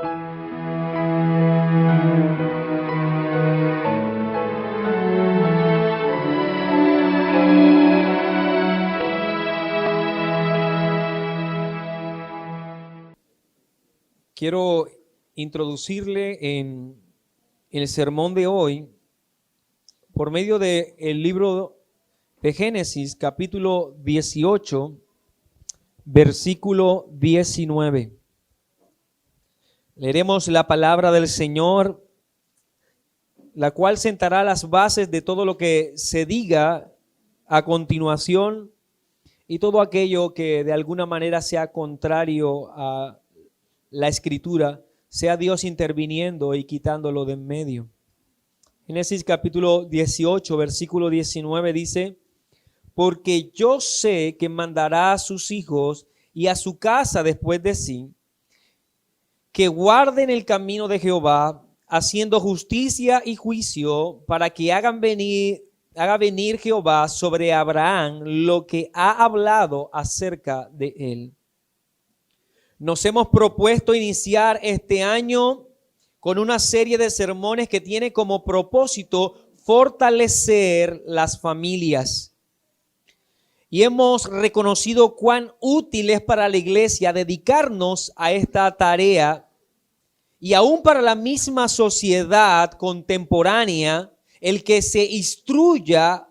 Quiero introducirle en el sermón de hoy por medio del libro de Génesis, capítulo 18, versículo 19. Leeremos la palabra del Señor, la cual sentará las bases de todo lo que se diga a continuación y todo aquello que de alguna manera sea contrario a la Escritura, sea Dios interviniendo y quitándolo de en medio. Génesis capítulo 18, versículo 19 dice: porque yo sé que mandará a sus hijos y a su casa después de sí, que guarden el camino de Jehová, haciendo justicia y juicio, para que haga venir Jehová sobre Abraham lo que ha hablado acerca de él. Nos hemos propuesto iniciar este año con una serie de sermones que tiene como propósito fortalecer las familias. Y hemos reconocido cuán útil es para la iglesia dedicarnos a esta tarea, y aún para la misma sociedad contemporánea, el que se instruya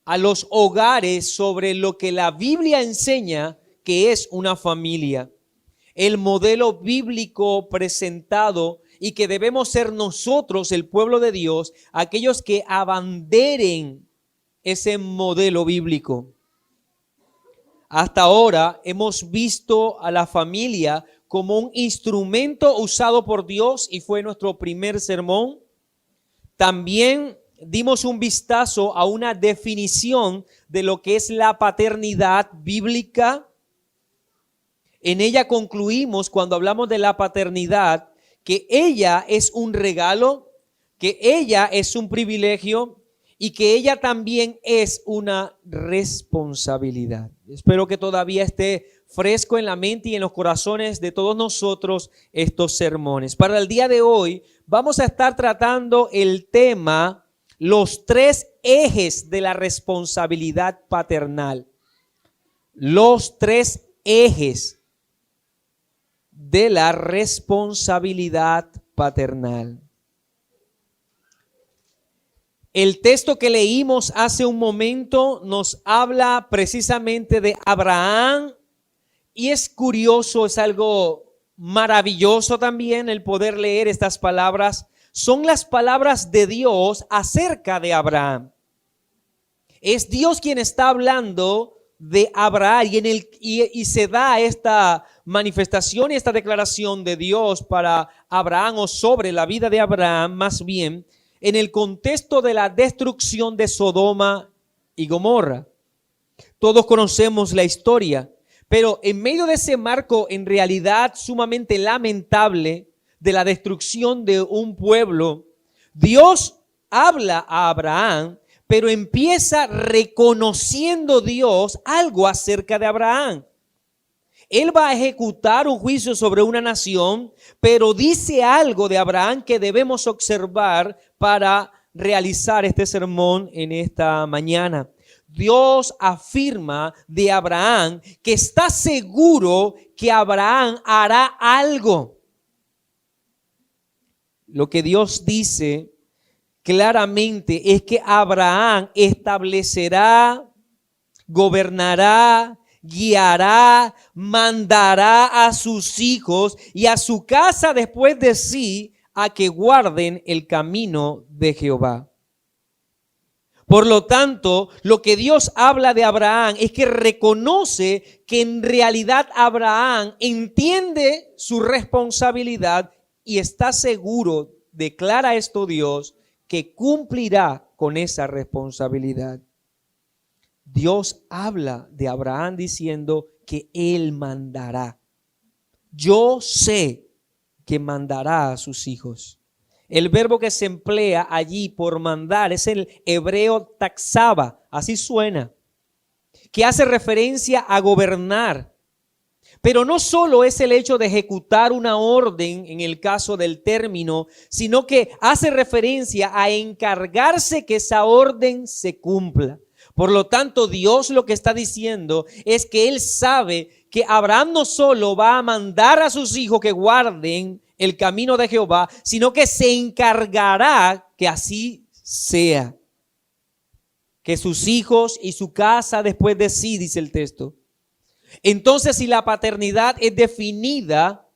a los hogares sobre lo que la Biblia enseña que es una familia. El modelo bíblico presentado y que debemos ser nosotros, el pueblo de Dios, aquellos que abanderen ese modelo bíblico. Hasta ahora hemos visto a la familia como un instrumento usado por Dios y fue nuestro primer sermón. También dimos un vistazo a una definición de lo que es la paternidad bíblica. En ella concluimos, cuando hablamos de la paternidad, que ella es un regalo, que ella es un privilegio y que ella también es una responsabilidad. Espero que todavía esté fresco en la mente y en los corazones de todos nosotros estos sermones. Para el día de hoy vamos a estar tratando el tema, los 3 ejes de la responsabilidad paternal. Los 3 ejes de la responsabilidad paternal. El texto que leímos hace un momento nos habla precisamente de Abraham, y es curioso, es algo maravilloso también el poder leer estas palabras. Son las palabras de Dios acerca de Abraham. Es Dios quien está hablando de Abraham y se da esta manifestación y esta declaración de Dios para Abraham, o sobre la vida de Abraham más bien, en el contexto de la destrucción de Sodoma y Gomorra. Todos conocemos la historia, pero en medio de ese marco en realidad sumamente lamentable de la destrucción de un pueblo, Dios habla a Abraham, pero empieza reconociendo Dios algo acerca de Abraham. Él va a ejecutar un juicio sobre una nación, pero dice algo de Abraham que debemos observar para realizar este sermón en esta mañana. Dios afirma de Abraham que está seguro que Abraham hará algo. Lo que Dios dice claramente es que Abraham establecerá, gobernará, guiará, mandará a sus hijos y a su casa después de sí a que guarden el camino de Jehová. Por lo tanto, lo que Dios habla de Abraham es que reconoce que en realidad Abraham entiende su responsabilidad y está seguro, declara esto Dios, que cumplirá con esa responsabilidad. Dios habla de Abraham diciendo que él mandará. Yo sé que mandará a sus hijos. El verbo que se emplea allí por mandar es el hebreo taxaba, así suena, que hace referencia a gobernar. Pero no solo es el hecho de ejecutar una orden en el caso del término, sino que hace referencia a encargarse que esa orden se cumpla. Por lo tanto, Dios lo que está diciendo es que Él sabe que Abraham no solo va a mandar a sus hijos que guarden el camino de Jehová, sino que se encargará que así sea. Que sus hijos y su casa después de sí, dice el texto. Entonces, si la paternidad es definida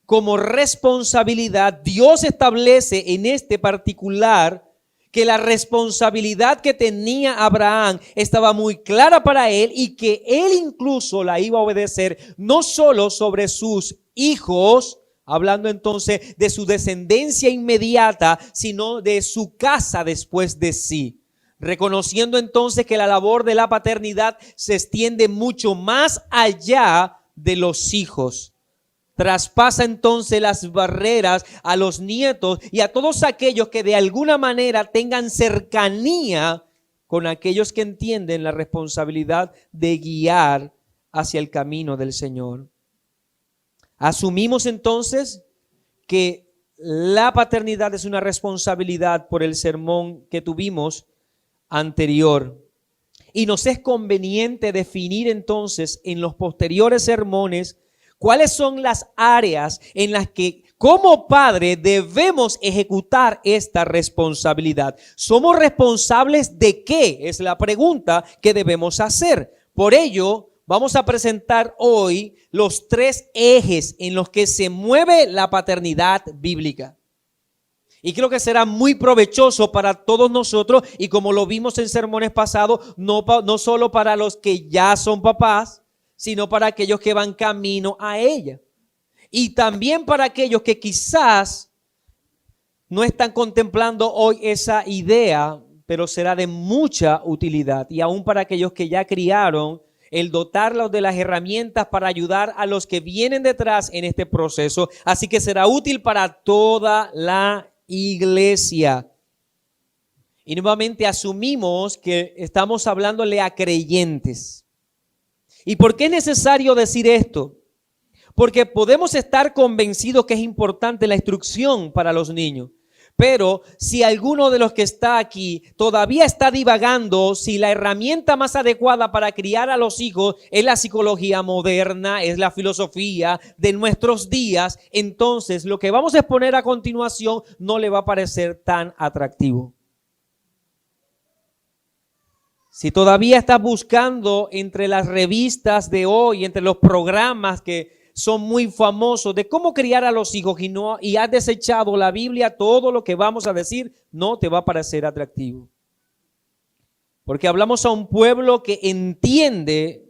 como responsabilidad, Dios establece en este particular que la responsabilidad que tenía Abraham estaba muy clara para él y que él incluso la iba a obedecer no solo sobre sus hijos, hablando entonces de su descendencia inmediata, sino de su casa después de sí. Reconociendo entonces que la labor de la paternidad se extiende mucho más allá de los hijos. Traspasa entonces las barreras a los nietos y a todos aquellos que de alguna manera tengan cercanía con aquellos que entienden la responsabilidad de guiar hacia el camino del Señor. Asumimos entonces que la paternidad es una responsabilidad por el sermón que tuvimos anterior. Y nos es conveniente definir entonces en los posteriores sermones cuáles son las áreas en las que como padre debemos ejecutar esta responsabilidad. ¿Somos responsables de qué? Es la pregunta que debemos hacer. Por ello, vamos a presentar hoy los 3 ejes en los que se mueve la paternidad bíblica. Y creo que será muy provechoso para todos nosotros y como lo vimos en sermones pasados, no solo para los que ya son papás, sino para aquellos que van camino a ella. Y también para aquellos que quizás no están contemplando hoy esa idea, pero será de mucha utilidad. Y aún para aquellos que ya criaron, el dotarlos de las herramientas para ayudar a los que vienen detrás en este proceso. Así que será útil para toda la iglesia. Y nuevamente asumimos que estamos hablándole a creyentes. ¿Y por qué es necesario decir esto? Porque podemos estar convencidos que es importante la instrucción para los niños. Pero si alguno de los que está aquí todavía está divagando si la herramienta más adecuada para criar a los hijos es la psicología moderna, es la filosofía de nuestros días, entonces lo que vamos a exponer a continuación no le va a parecer tan atractivo. Si todavía estás buscando entre las revistas de hoy, entre los programas que son muy famosos de cómo criar a los hijos y has desechado la Biblia, todo lo que vamos a decir no te va a parecer atractivo. Porque hablamos a un pueblo que entiende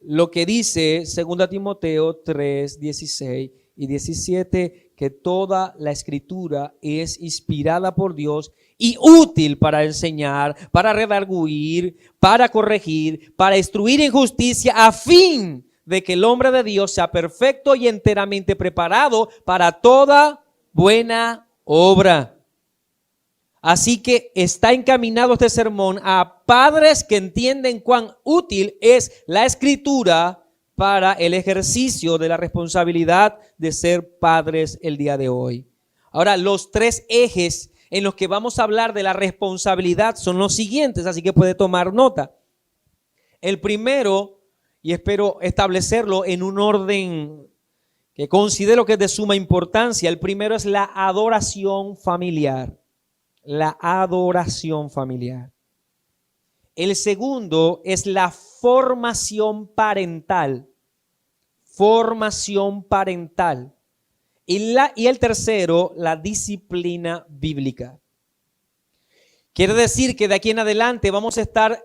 lo que dice 2 Timoteo 3, 16 y 17, que toda la escritura es inspirada por Dios y útil para enseñar, para redarguir, para corregir, para instruir en justicia, a fin de que el hombre de Dios sea perfecto y enteramente preparado para toda buena obra. Así que está encaminado este sermón a padres que entienden cuán útil es la escritura para el ejercicio de la responsabilidad de ser padres el día de hoy. Ahora, los 3 ejes en los que vamos a hablar de la responsabilidad son los siguientes, así que puede tomar nota. El primero, y espero establecerlo en un orden que considero que es de suma importancia. El primero es la adoración familiar. La adoración familiar. El segundo es la formación parental. Formación parental. Y el tercero, la disciplina bíblica. Quiere decir que de aquí en adelante vamos a estar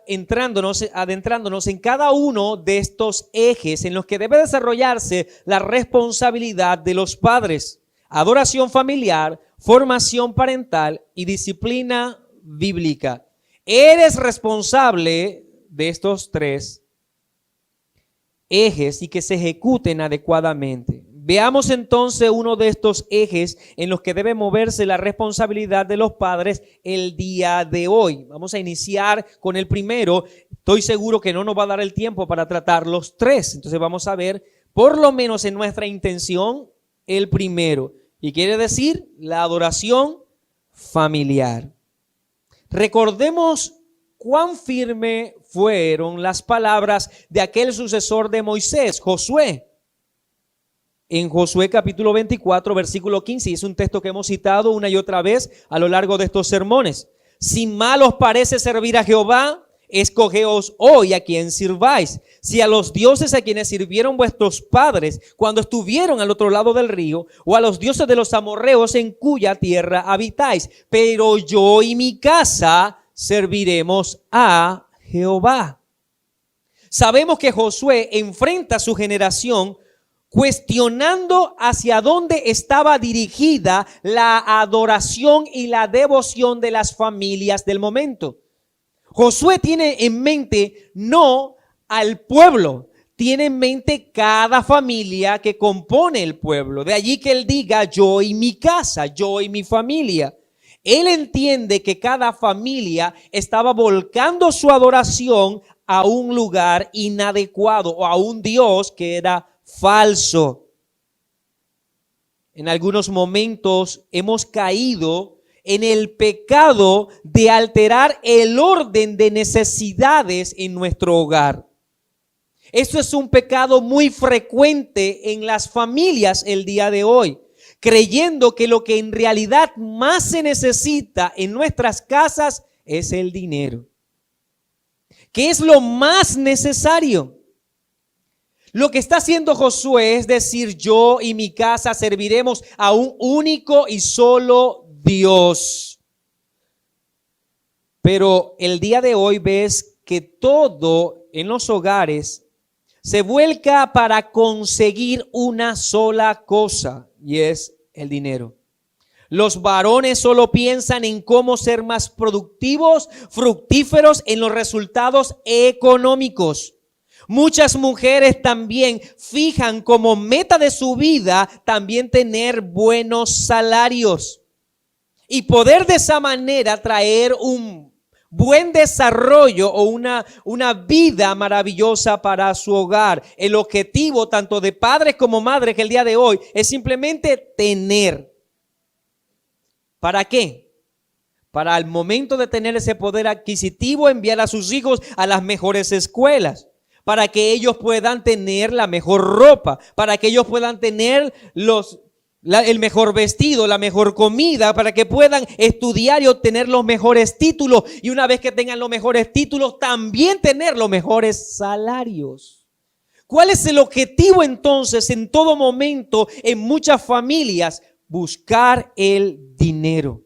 adentrándonos en cada uno de estos ejes en los que debe desarrollarse la responsabilidad de los padres. Adoración familiar, formación parental y disciplina bíblica. Eres responsable de estos 3 ejes y que se ejecuten adecuadamente. Veamos entonces uno de estos ejes en los que debe moverse la responsabilidad de los padres el día de hoy. Vamos a iniciar con el primero. Estoy seguro que no nos va a dar el tiempo para tratar los 3. Entonces vamos a ver por lo menos en nuestra intención, el primero. Y quiere decir la adoración familiar. Recordemos cuán firme fueron las palabras de aquel sucesor de Moisés, Josué. En Josué capítulo 24, versículo 15, y es un texto que hemos citado una y otra vez a lo largo de estos sermones. Si mal os parece servir a Jehová, escogeos hoy a quien sirváis. Si a los dioses a quienes sirvieron vuestros padres cuando estuvieron al otro lado del río, o a los dioses de los amorreos en cuya tierra habitáis. Pero yo y mi casa serviremos a Jehová. Sabemos que Josué enfrenta a su generación cuestionando hacia dónde estaba dirigida la adoración y la devoción de las familias del momento. Josué tiene en mente no al pueblo, tiene en mente cada familia que compone el pueblo. De allí que él diga yo y mi casa, yo y mi familia. Él entiende que cada familia estaba volcando su adoración a un lugar inadecuado o a un Dios que era falso. En algunos momentos hemos caído en el pecado de alterar el orden de necesidades en nuestro hogar. Esto es un pecado muy frecuente en las familias el día de hoy, creyendo que lo que en realidad más se necesita en nuestras casas es el dinero. ¿Qué es lo más necesario? Lo que está haciendo Josué es decir, yo y mi casa serviremos a un único y solo Dios. Pero el día de hoy ves que todo en los hogares se vuelca para conseguir una sola cosa, y es el dinero. Los varones solo piensan en cómo ser más productivos, fructíferos en los resultados económicos. Muchas mujeres también fijan como meta de su vida también tener buenos salarios y poder de esa manera traer un buen desarrollo o una vida maravillosa para su hogar. El objetivo tanto de padres como madres que el día de hoy es simplemente tener. ¿Para qué? Para al momento de tener ese poder adquisitivo enviar a sus hijos a las mejores escuelas, para que ellos puedan tener la mejor ropa, para que ellos puedan tener el mejor vestido, la mejor comida, para que puedan estudiar y obtener los mejores títulos. Y una vez que tengan los mejores títulos, también tener los mejores salarios. ¿Cuál es el objetivo entonces en todo momento en muchas familias? Buscar el dinero.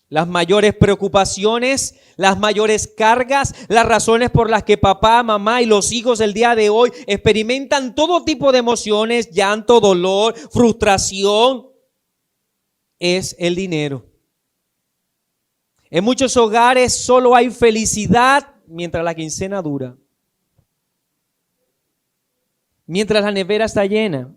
Las mayores preocupaciones, las mayores cargas, las razones por las que papá, mamá y los hijos el día de hoy experimentan todo tipo de emociones, llanto, dolor, frustración, es el dinero. En muchos hogares solo hay felicidad mientras la quincena dura, mientras la nevera está llena.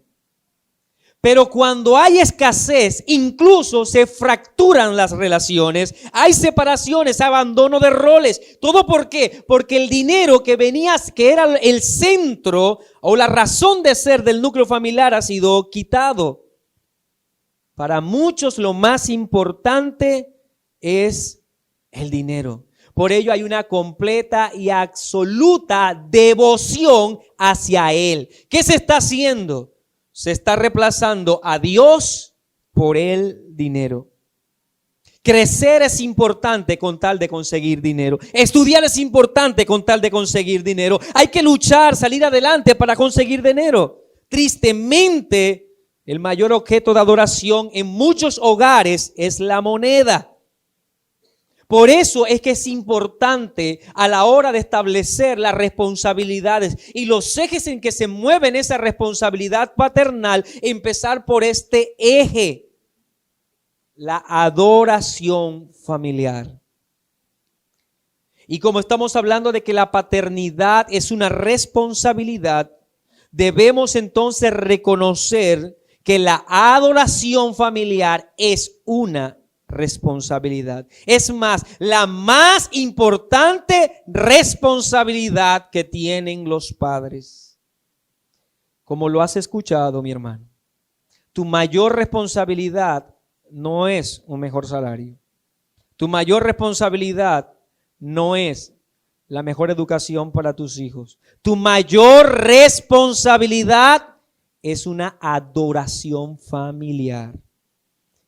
Pero cuando hay escasez, incluso se fracturan las relaciones, hay separaciones, abandono de roles. ¿Todo por qué? Porque el dinero que era el centro o la razón de ser del núcleo familiar ha sido quitado. Para muchos lo más importante es el dinero. Por ello hay una completa y absoluta devoción hacia él. ¿Qué se está haciendo? Se está reemplazando a Dios por el dinero. Crecer es importante con tal de conseguir dinero. Estudiar es importante con tal de conseguir dinero. Hay que luchar, salir adelante para conseguir dinero. Tristemente, el mayor objeto de adoración en muchos hogares es la moneda. Por eso es que es importante a la hora de establecer las responsabilidades y los ejes en que se mueven esa responsabilidad paternal, empezar por este eje, la adoración familiar. Y como estamos hablando de que la paternidad es una responsabilidad, debemos entonces reconocer que la adoración familiar es una responsabilidad. Es más, la más importante responsabilidad que tienen los padres. como lo has escuchado, mi hermano, tu mayor responsabilidad no es un mejor salario. Tu mayor responsabilidad no es la mejor educación para tus hijos. Tu mayor responsabilidad es una adoración familiar.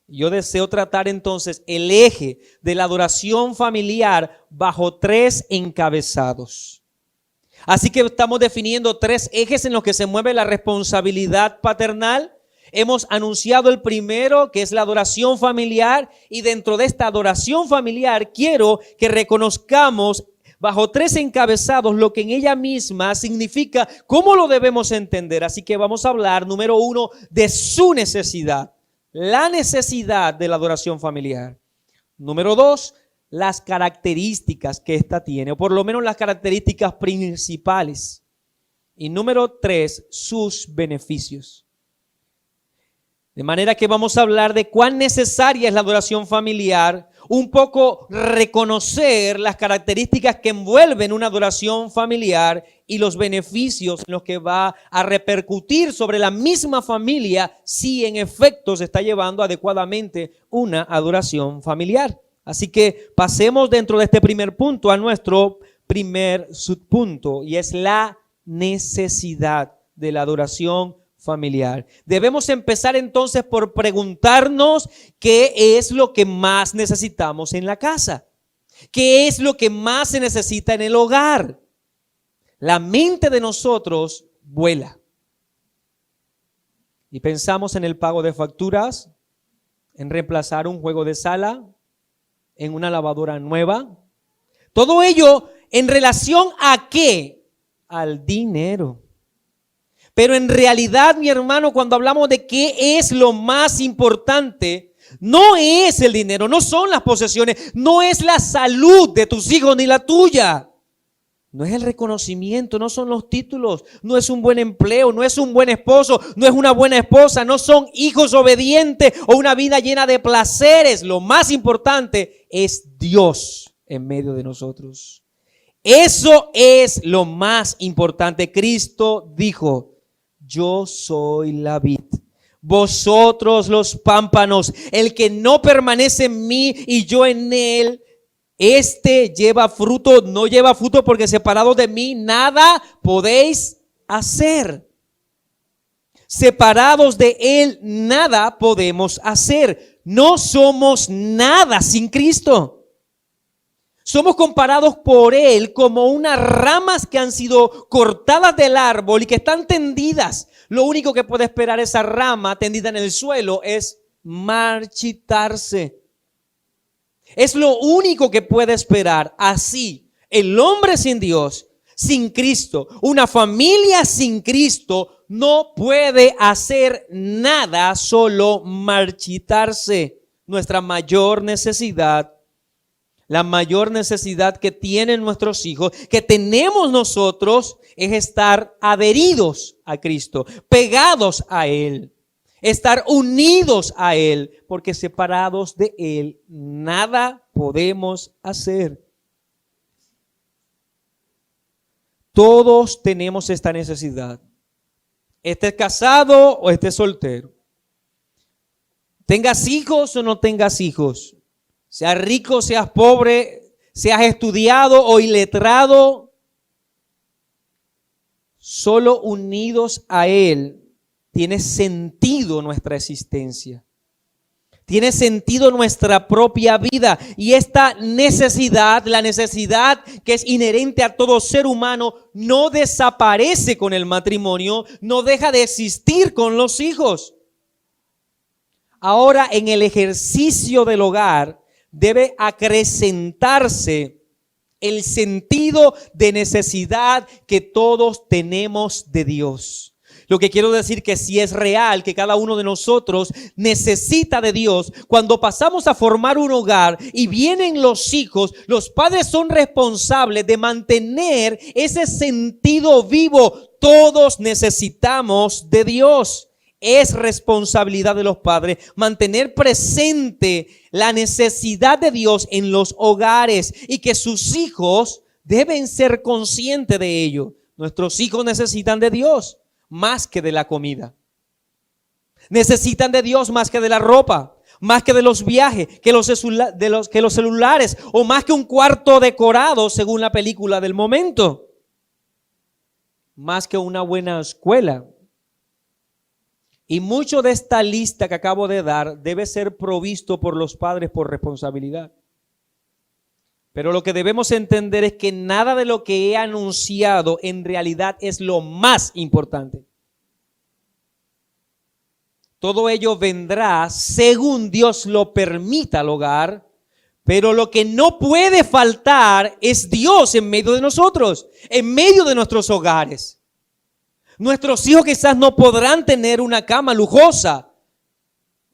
Yo deseo tratar entonces el eje de la adoración familiar bajo 3 encabezados. Así que estamos definiendo 3 ejes en los que se mueve la responsabilidad paternal. Hemos anunciado el primero, que es la adoración familiar, y dentro de esta adoración familiar quiero que reconozcamos bajo 3 encabezados lo que en ella misma significa, cómo lo debemos entender. Así que vamos a hablar, número 1, de su necesidad, la necesidad de la adoración familiar. Número 2, las características que ésta tiene, o por lo menos las características principales. Y número 3, sus beneficios. De manera que vamos a hablar de cuán necesaria es la adoración familiar, un poco reconocer las características que envuelven una adoración familiar y los beneficios en los que va a repercutir sobre la misma familia si en efecto se está llevando adecuadamente una adoración familiar. Así que pasemos dentro de este primer punto a nuestro primer subpunto, y es la necesidad de la adoración familiar. Debemos empezar entonces por preguntarnos qué es lo que más necesitamos en la casa. ¿Qué es lo que más se necesita en el hogar? La mente de nosotros vuela. Y pensamos en el pago de facturas, en reemplazar un juego de sala, en una lavadora nueva. Todo ello en relación a ¿qué? Al dinero. Pero en realidad, mi hermano, cuando hablamos de qué es lo más importante, no es el dinero, no son las posesiones, no es la salud de tus hijos ni la tuya. No es el reconocimiento, no son los títulos, no es un buen empleo, no es un buen esposo, no es una buena esposa, no son hijos obedientes o una vida llena de placeres. Lo más importante es Dios en medio de nosotros. Eso es lo más importante. Cristo dijo: yo soy la vid, vosotros los pámpanos. El que no permanece en mí y yo en él, este lleva fruto, no lleva fruto, porque separado de mí nada podéis hacer. Separados de él nada podemos hacer. No somos nada sin Cristo. Somos comparados por él como unas ramas que han sido cortadas del árbol y que están tendidas. Lo único que puede esperar esa rama tendida en el suelo es marchitarse. Es lo único que puede esperar. Así, el hombre sin Dios, sin Cristo, una familia sin Cristo, no puede hacer nada, solo marchitarse. Nuestra mayor necesidad, la mayor necesidad que tienen nuestros hijos, que tenemos nosotros, es estar adheridos a Cristo, pegados a Él, estar unidos a Él, porque separados de Él nada podemos hacer. Todos tenemos esta necesidad. Estés casado o estés soltero. Tengas hijos o no tengas hijos. Seas rico, seas pobre, seas estudiado o iletrado, solo unidos a Él tiene sentido nuestra existencia. Tiene sentido nuestra propia vida. Y esta necesidad, la necesidad que es inherente a todo ser humano, no desaparece con el matrimonio, no deja de existir con los hijos. Ahora, en el ejercicio del hogar, debe acrecentarse el sentido de necesidad que todos tenemos de Dios. Lo que quiero decir que si es real que cada uno de nosotros necesita de Dios, cuando pasamos a formar un hogar y vienen los hijos, los padres son responsables de mantener ese sentido vivo. Todos necesitamos de Dios. Es responsabilidad de los padres mantener presente la necesidad de Dios en los hogares y que sus hijos deben ser conscientes de ello. Nuestros hijos necesitan de Dios. más que de la comida. Necesitan de Dios más que de la ropa, más que de los viajes, que los celulares, o más que un cuarto decorado según la película del momento, más que una buena escuela. Y mucho de esta lista que acabo de dar debe ser provisto por los padres por responsabilidad. Pero lo que debemos entender es que nada de lo que he anunciado en realidad es lo más importante. Todo ello vendrá según Dios lo permita al hogar, pero lo que no puede faltar es Dios en medio de nosotros, en medio de nuestros hogares. Nuestros hijos quizás no podrán tener una cama lujosa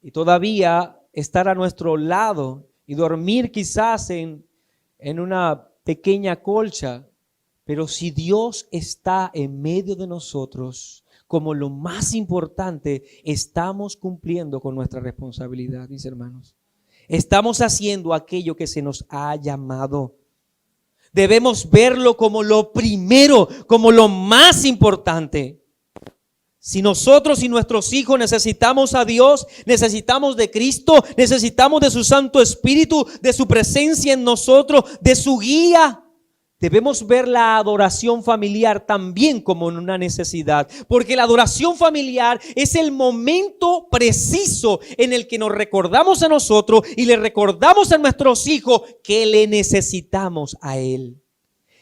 y todavía estar a nuestro lado y dormir quizás en una pequeña colcha, pero si Dios está en medio de nosotros, como lo más importante, estamos cumpliendo con nuestra responsabilidad, mis hermanos. Estamos haciendo aquello que se nos ha llamado. Debemos verlo como lo primero, como lo más importante. Si nosotros y nuestros hijos necesitamos a Dios, necesitamos de Cristo, necesitamos de su Santo Espíritu, de su presencia en nosotros, de su guía, debemos ver la adoración familiar también como una necesidad, porque la adoración familiar es el momento preciso en el que nos recordamos a nosotros y le recordamos a nuestros hijos que le necesitamos a Él.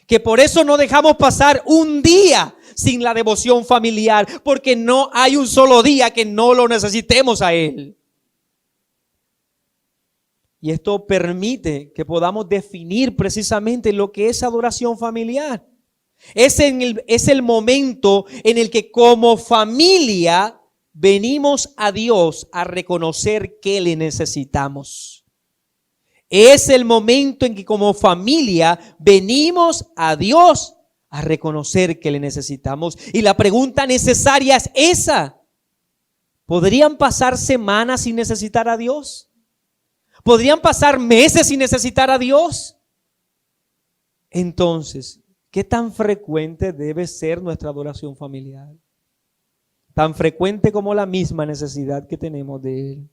Que por eso no dejamos pasar un día sin la devoción familiar, porque no hay un solo día que no lo necesitemos a Él. Y esto permite que podamos definir precisamente lo que es adoración familiar. Es el momento en el que como familia venimos a Dios a reconocer que le necesitamos. Es el momento en que como familia venimos a Dios a reconocer que le necesitamos. Y la pregunta necesaria es esa: ¿podrían pasar semanas sin necesitar a Dios? ¿Podrían pasar meses sin necesitar a Dios? Entonces, ¿qué tan frecuente debe ser nuestra adoración familiar? Tan frecuente como la misma necesidad que tenemos de Él.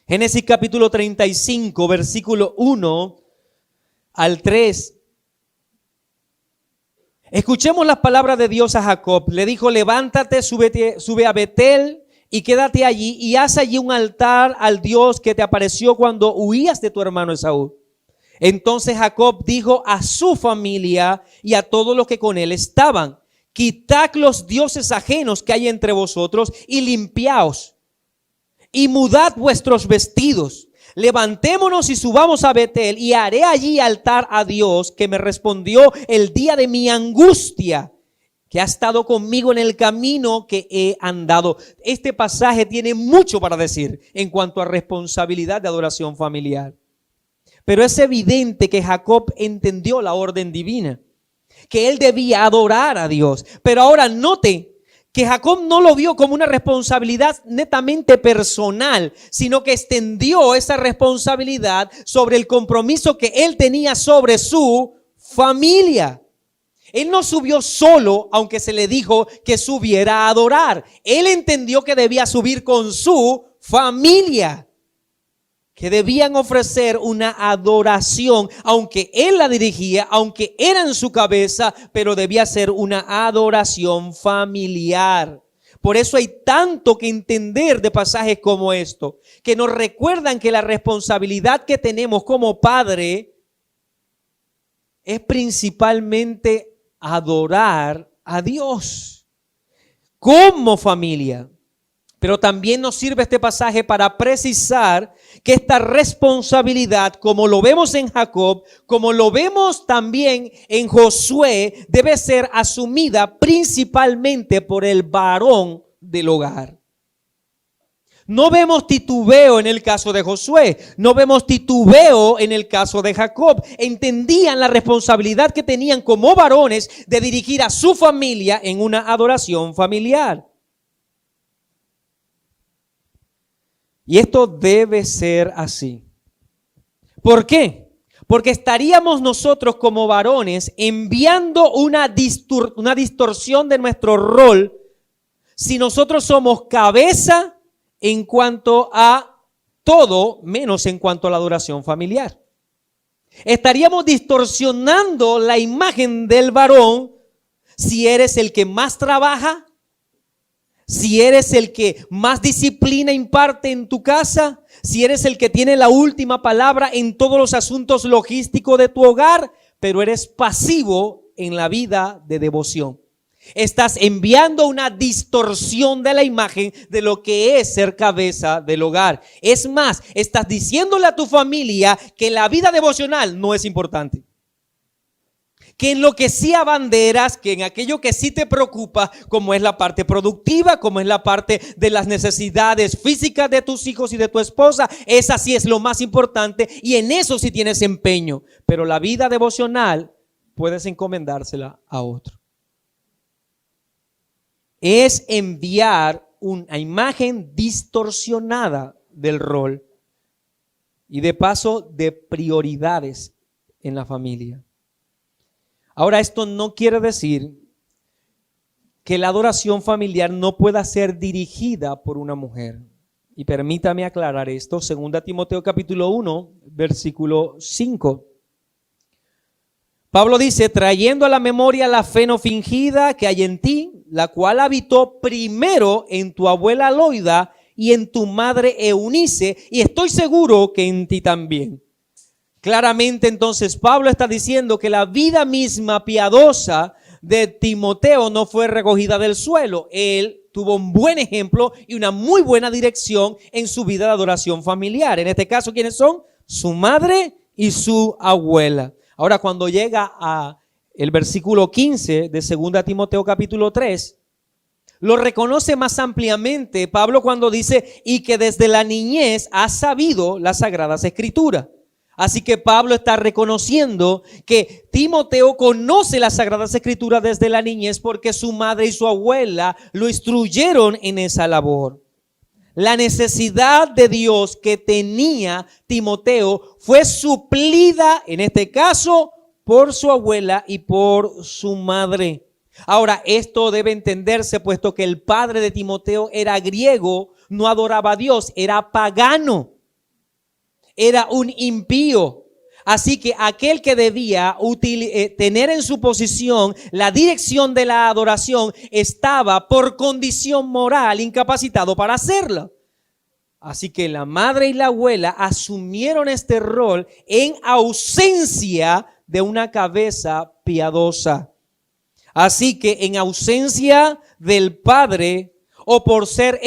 Génesis capítulo 35, versículo 1 al 3. Escuchemos las palabras de Dios a Jacob. Le dijo: levántate, sube a Betel y quédate allí y haz allí un altar al Dios que te apareció cuando huías de tu hermano Esaú. Entonces Jacob dijo a su familia y a todos los que con él estaban: quitad los dioses ajenos que hay entre vosotros y limpiaos y mudad vuestros vestidos. Levantémonos y subamos a Betel y haré allí altar a Dios que me respondió el día de mi angustia, que ha estado conmigo en el camino que he andado. Este pasaje tiene mucho para decir en cuanto a responsabilidad de adoración familiar. Pero es evidente que Jacob entendió la orden divina, que él debía adorar a Dios. Pero ahora note que Jacob no lo vio como una responsabilidad netamente personal, sino que extendió esa responsabilidad sobre el compromiso que él tenía sobre su familia. Él no subió solo, aunque se le dijo que subiera a adorar. Él entendió que debía subir con su familia, que debían ofrecer una adoración, aunque él la dirigía, aunque era en su cabeza, pero debía ser una adoración familiar. Por eso hay tanto que entender de pasajes como esto, que nos recuerdan que la responsabilidad que tenemos como padre es principalmente adorar a Dios como familia. Pero también nos sirve este pasaje para precisar que esta responsabilidad, como lo vemos en Jacob, como lo vemos también en Josué, debe ser asumida principalmente por el varón del hogar. No vemos titubeo en el caso de Josué, no vemos titubeo en el caso de Jacob. Entendían la responsabilidad que tenían como varones de dirigir a su familia en una adoración familiar. Y esto debe ser así. ¿Por qué? Porque estaríamos nosotros como varones enviando una distorsión de nuestro rol si nosotros somos cabeza en cuanto a todo, menos en cuanto a la adoración familiar. Estaríamos distorsionando la imagen del varón si eres el que más trabaja, si eres el que más disciplina imparte en tu casa, si eres el que tiene la última palabra en todos los asuntos logísticos de tu hogar, pero eres pasivo en la vida de devoción. Estás enviando una distorsión de la imagen de lo que es ser cabeza del hogar. Es más, estás diciéndole a tu familia que la vida devocional no es importante. Que en lo que sí abanderas, que en aquello que sí te preocupa, como es la parte productiva, como es la parte de las necesidades físicas de tus hijos y de tu esposa, esa sí es lo más importante y en eso sí tienes empeño. Pero la vida devocional puedes encomendársela a otro. Es enviar una imagen distorsionada del rol y de paso de prioridades en la familia. Ahora, esto no quiere decir que la adoración familiar no pueda ser dirigida por una mujer. Y permítame aclarar esto, 2 Timoteo capítulo 1, versículo 5. Pablo dice, trayendo a la memoria la fe no fingida que hay en ti, la cual habitó primero en tu abuela Loida y en tu madre Eunice, y estoy seguro que en ti también. Claramente entonces Pablo está diciendo que la vida misma piadosa de Timoteo no fue recogida del suelo. Él tuvo un buen ejemplo y una muy buena dirección en su vida de adoración familiar. En este caso, ¿quiénes son? Su madre y su abuela. Ahora, cuando llega a el versículo 15 de 2 Timoteo capítulo 3, lo reconoce más ampliamente Pablo cuando dice, y que desde la niñez ha sabido las sagradas escrituras. Así que Pablo está reconociendo que Timoteo conoce las Sagradas Escrituras desde la niñez porque su madre y su abuela lo instruyeron en esa labor. La necesidad de Dios que tenía Timoteo fue suplida, en este caso, por su abuela y por su madre. Ahora, esto debe entenderse puesto que el padre de Timoteo era griego, no adoraba a Dios, era pagano. Era un impío. Así que aquel que debía tener en su posición la dirección de la adoración estaba por condición moral incapacitado para hacerlo. Así que la madre y la abuela asumieron este rol en ausencia de una cabeza piadosa. Así que en ausencia del padre, o por ser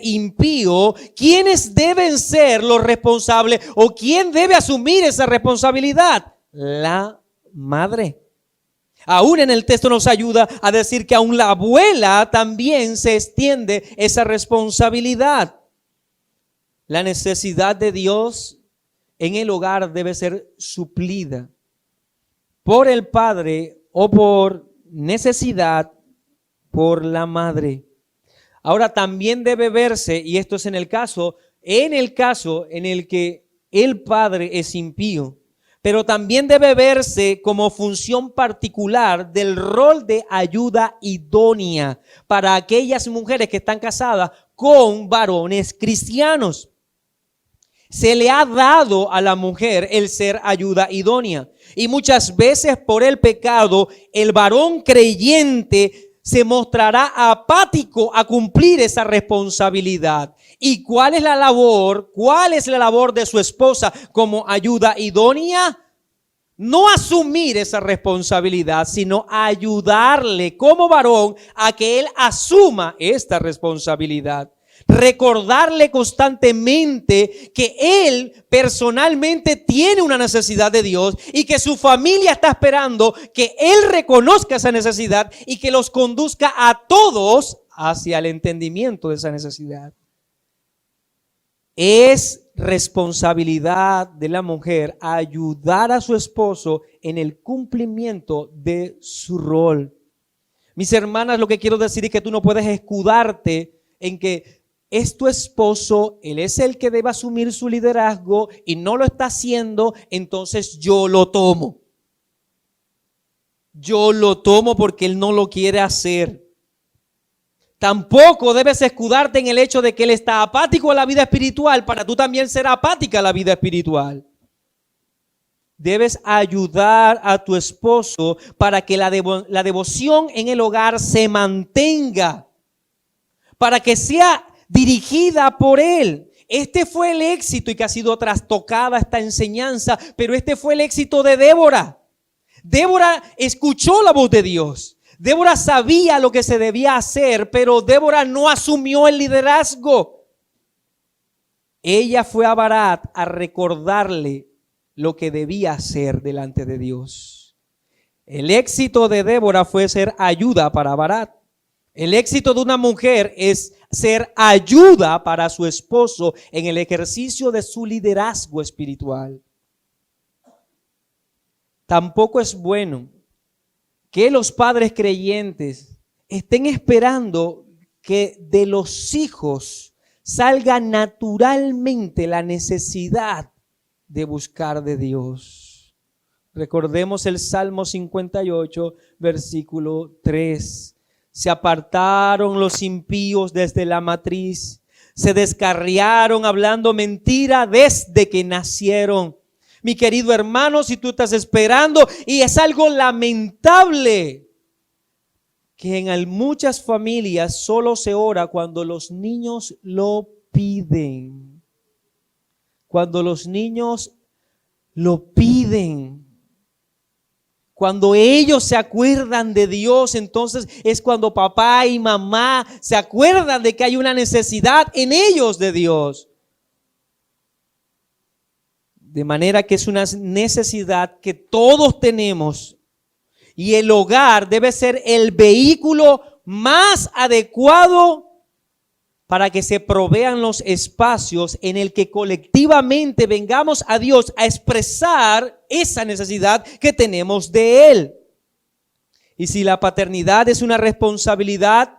impío, ¿quiénes deben ser los responsables o quién debe asumir esa responsabilidad? La madre. Aún en el texto nos ayuda a decir que aún la abuela también se extiende esa responsabilidad. La necesidad de Dios en el hogar debe ser suplida por el padre o por necesidad por la madre. Ahora también debe verse, y esto es en el caso en el que el padre es impío, pero también debe verse como función particular del rol de ayuda idónea para aquellas mujeres que están casadas con varones cristianos. Se le ha dado a la mujer el ser ayuda idónea, y muchas veces por el pecado el varón creyente se mostrará apático a cumplir esa responsabilidad. ¿Y cuál es la labor? ¿Cuál es la labor de su esposa como ayuda idónea? No asumir esa responsabilidad, sino ayudarle como varón a que él asuma esta responsabilidad. Recordarle constantemente que él personalmente tiene una necesidad de Dios y que su familia está esperando que él reconozca esa necesidad y que los conduzca a todos hacia el entendimiento de esa necesidad. Es responsabilidad de la mujer ayudar a su esposo en el cumplimiento de su rol. Mis hermanas, lo que quiero decir es que tú no puedes escudarte en que es tu esposo, él es el que debe asumir su liderazgo y no lo está haciendo, entonces yo lo tomo. Yo lo tomo porque él no lo quiere hacer. Tampoco debes escudarte en el hecho de que él está apático a la vida espiritual para tú también ser apática a la vida espiritual. Debes ayudar a tu esposo para que la devoción en el hogar se mantenga, para que sea dirigida por él. Este fue el éxito, y que ha sido trastocada esta enseñanza, pero este fue el éxito de Débora. Débora escuchó la voz de Dios. Débora sabía lo que se debía hacer, pero Débora no asumió el liderazgo. Ella fue a Barak a recordarle lo que debía hacer delante de Dios. El éxito de Débora fue ser ayuda para Barak. El éxito de una mujer es ser ayuda para su esposo en el ejercicio de su liderazgo espiritual. Tampoco es bueno que los padres creyentes estén esperando que de los hijos salga naturalmente la necesidad de buscar de Dios. Recordemos el Salmo 58, versículo 3. Se apartaron los impíos desde la matriz, se descarriaron hablando mentira desde que nacieron. Mi querido hermano, si tú estás esperando, y es algo lamentable, que en muchas familias solo se ora cuando los niños lo piden. Cuando los niños lo piden. Cuando ellos se acuerdan de Dios, entonces es cuando papá y mamá se acuerdan de que hay una necesidad en ellos de Dios. De manera que es una necesidad que todos tenemos, y el hogar debe ser el vehículo más adecuado para que se provean los espacios en el que colectivamente vengamos a Dios a expresar esa necesidad que tenemos de Él. Y si la paternidad es una responsabilidad,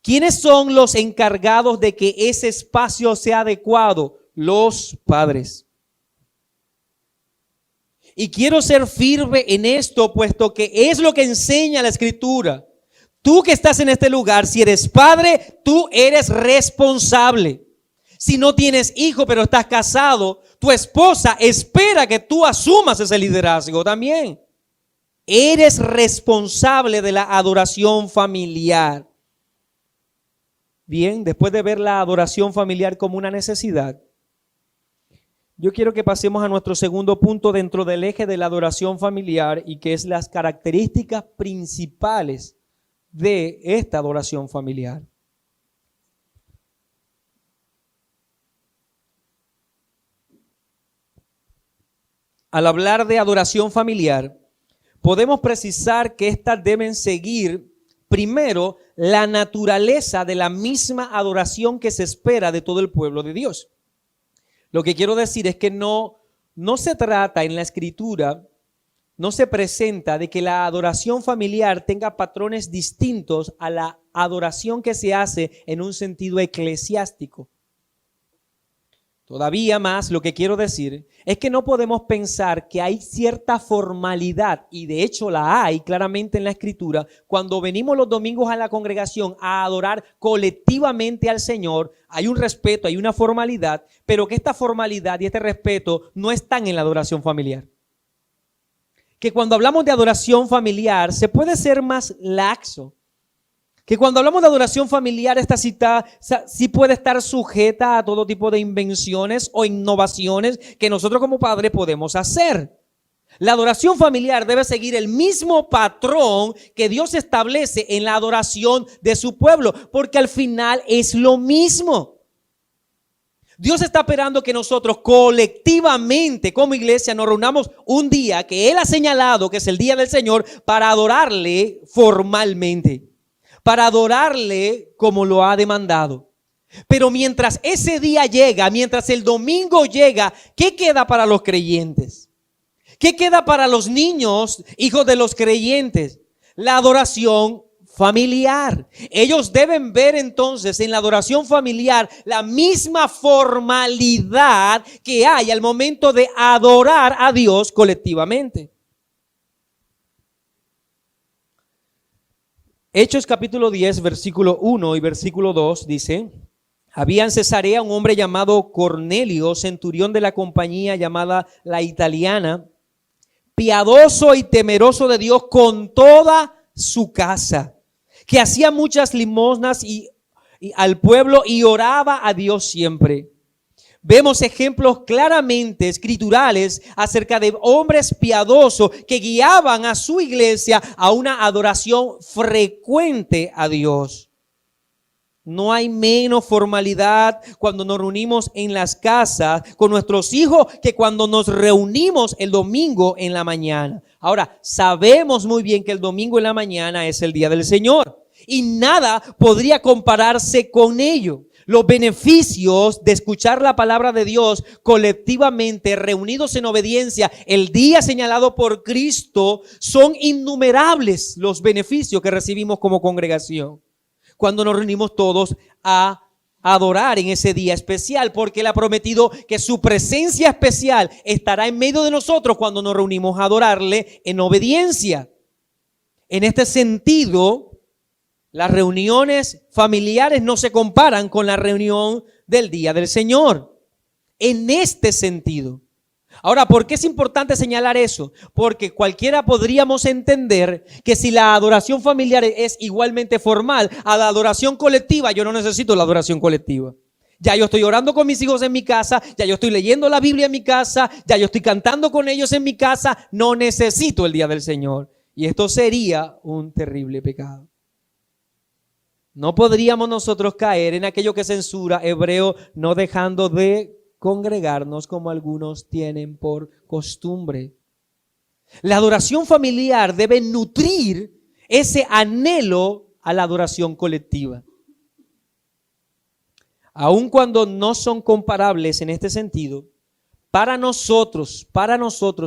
¿quiénes son los encargados de que ese espacio sea adecuado? Los padres. Y quiero ser firme en esto, puesto que es lo que enseña la Escritura. Tú que estás en este lugar, si eres padre, tú eres responsable. Si no tienes hijo, pero estás casado, tu esposa espera que tú asumas ese liderazgo también. Eres responsable de la adoración familiar. Bien, después de ver la adoración familiar como una necesidad, yo quiero que pasemos a nuestro segundo punto dentro del eje de la adoración familiar, y que es las características principales de esta adoración familiar. Al hablar de adoración familiar, podemos precisar que éstas deben seguir primero la naturaleza de la misma adoración que se espera de todo el pueblo de Dios. Lo que quiero decir es que no se trata en la Escritura, no se presenta de que la adoración familiar tenga patrones distintos a la adoración que se hace en un sentido eclesiástico. Todavía más, lo que quiero decir es que no podemos pensar que hay cierta formalidad, y de hecho la hay claramente en la Escritura, cuando venimos los domingos a la congregación a adorar colectivamente al Señor. Hay un respeto, hay una formalidad, pero que esta formalidad y este respeto no están en la adoración familiar. Que cuando hablamos de adoración familiar se puede ser más laxo. Que cuando hablamos de adoración familiar, esta cita sí puede estar sujeta a todo tipo de invenciones o innovaciones que nosotros como padres podemos hacer. La adoración familiar debe seguir el mismo patrón que Dios establece en la adoración de su pueblo, porque al final es lo mismo. Dios está esperando que nosotros colectivamente como iglesia nos reunamos un día que Él ha señalado, que es el día del Señor, para adorarle formalmente, para adorarle como lo ha demandado. Pero mientras ese día llega, mientras el domingo llega, ¿qué queda para los creyentes? ¿Qué queda para los niños, hijos de los creyentes? La adoración familiar. Ellos deben ver entonces en la adoración familiar la misma formalidad que hay al momento de adorar a Dios colectivamente. Hechos capítulo 10, versículo 1 y versículo 2 dice: había en Cesarea un hombre llamado Cornelio, centurión de la compañía llamada La Italiana, piadoso y temeroso de Dios con toda su casa, que hacía muchas limosnas y al pueblo y oraba a Dios siempre. Vemos ejemplos claramente escriturales acerca de hombres piadosos que guiaban a su iglesia a una adoración frecuente a Dios. No hay menos formalidad cuando nos reunimos en las casas con nuestros hijos que cuando nos reunimos el domingo en la mañana. Ahora, sabemos muy bien que el domingo en la mañana es el día del Señor y nada podría compararse con ello. Los beneficios de escuchar la palabra de Dios colectivamente, reunidos en obediencia, el día señalado por Cristo, son innumerables los beneficios que recibimos como congregación cuando nos reunimos todos a adorar en ese día especial, porque Él ha prometido que su presencia especial estará en medio de nosotros cuando nos reunimos a adorarle en obediencia. En este sentido, las reuniones familiares no se comparan con la reunión del día del Señor. En este sentido. Ahora, ¿por qué es importante señalar eso? Porque cualquiera podríamos entender que si la adoración familiar es igualmente formal a la adoración colectiva, yo no necesito la adoración colectiva. Ya yo estoy orando con mis hijos en mi casa, ya yo estoy leyendo la Biblia en mi casa, ya yo estoy cantando con ellos en mi casa, no necesito el día del Señor. Y esto sería un terrible pecado. No podríamos nosotros caer en aquello que censura Hebreo, no dejando de congregarnos como algunos tienen por costumbre. La adoración familiar debe nutrir ese anhelo a la adoración colectiva. Aun cuando no son comparables en este sentido, para nosotros